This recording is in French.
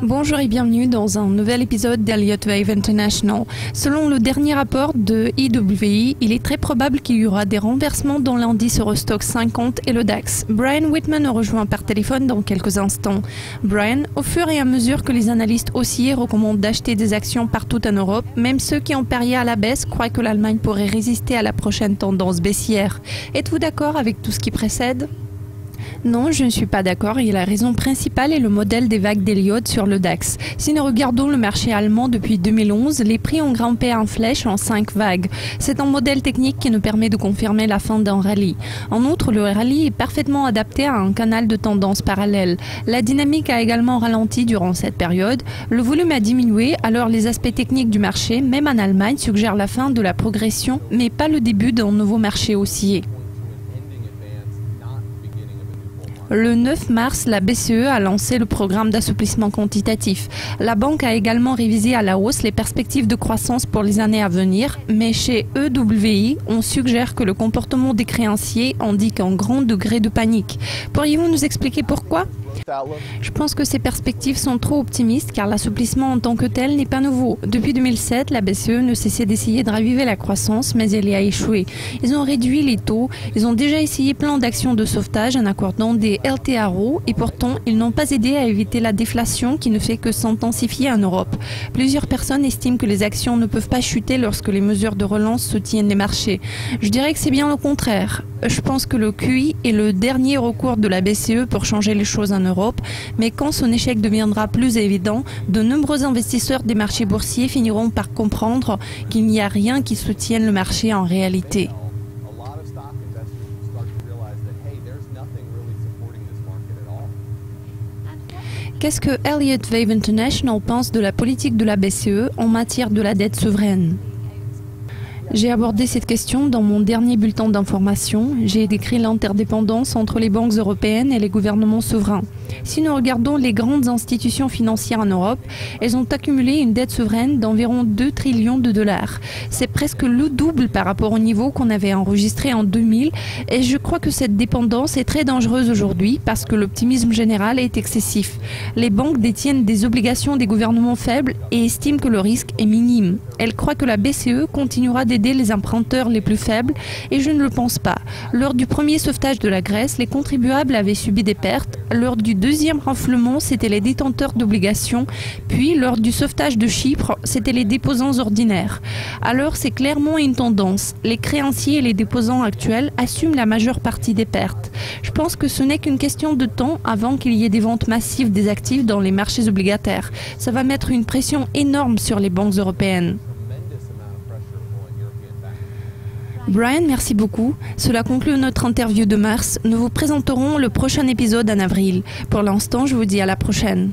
Bonjour et bienvenue dans un nouvel épisode d'Elliott Wave International. Selon le dernier rapport de IWI, il est très probable qu'il y aura des renversements dans l'indice Eurostoxx 50 et le DAX. Brian Whitman nous rejoint par téléphone dans quelques instants. Brian, au fur et à mesure que les analystes haussiers recommandent d'acheter des actions partout en Europe, même ceux qui ont parié à la baisse croient que l'Allemagne pourrait résister à la prochaine tendance baissière. Êtes-vous d'accord avec tout ce qui précède ? Non, je ne suis pas d'accord et la raison principale est le modèle des vagues d'Elliott sur le DAX. Si nous regardons le marché allemand depuis 2011, les prix ont grimpé en flèche en 5 vagues. C'est un modèle technique qui nous permet de confirmer la fin d'un rallye. En outre, le rallye est parfaitement adapté à un canal de tendance parallèle. La dynamique a également ralenti durant cette période. Le volume a diminué, alors les aspects techniques du marché, même en Allemagne, suggèrent la fin de la progression, mais pas le début d'un nouveau marché haussier. Le 9 mars, la BCE a lancé le programme d'assouplissement quantitatif. La banque a également révisé à la hausse les perspectives de croissance pour les années à venir, mais chez EWI, on suggère que le comportement des créanciers indique un grand degré de panique. Pourriez-vous nous expliquer pourquoi ? Je pense que ces perspectives sont trop optimistes car l'assouplissement en tant que tel n'est pas nouveau. Depuis 2007, la BCE ne cessait d'essayer de raviver la croissance, mais elle y a échoué. Ils ont réduit les taux, ils ont déjà essayé plein d'actions de sauvetage en accordant des LTRO et pourtant, ils n'ont pas aidé à éviter la déflation qui ne fait que s'intensifier en Europe. Plusieurs personnes estiment que les actions ne peuvent pas chuter lorsque les mesures de relance soutiennent les marchés. Je dirais que c'est bien le contraire. Je pense que le QE est le dernier recours de la BCE pour changer les choses en Europe, mais quand son échec deviendra plus évident, de nombreux investisseurs des marchés boursiers finiront par comprendre qu'il n'y a rien qui soutienne le marché en réalité. Qu'est-ce que Elliott Wave International pense de la politique de la BCE en matière de la dette souveraine ? J'ai abordé cette question dans mon dernier bulletin d'information. J'ai décrit l'interdépendance entre les banques européennes et les gouvernements souverains. Si nous regardons les grandes institutions financières en Europe, elles ont accumulé une dette souveraine d'environ 2 trillions de dollars. C'est presque le double par rapport au niveau qu'on avait enregistré en 2000 et je crois que cette dépendance est très dangereuse aujourd'hui parce que l'optimisme général est excessif. Les banques détiennent des obligations des gouvernements faibles et estiment que le risque est minime. Elles croient que la BCE continuera d'aider les emprunteurs les plus faibles et je ne le pense pas. Lors du premier sauvetage de la Grèce, les contribuables avaient subi des pertes. Lors du deuxième renflement, c'était les détenteurs d'obligations. Puis, lors du sauvetage de Chypre, c'était les déposants ordinaires. Alors, c'est clairement une tendance. Les créanciers et les déposants actuels assument la majeure partie des pertes. Je pense que ce n'est qu'une question de temps avant qu'il y ait des ventes massives des actifs dans les marchés obligataires. Ça va mettre une pression énorme sur les banques européennes. Brian, merci beaucoup. Cela conclut notre interview de mars. Nous vous présenterons le prochain épisode en avril. Pour l'instant, je vous dis à la prochaine.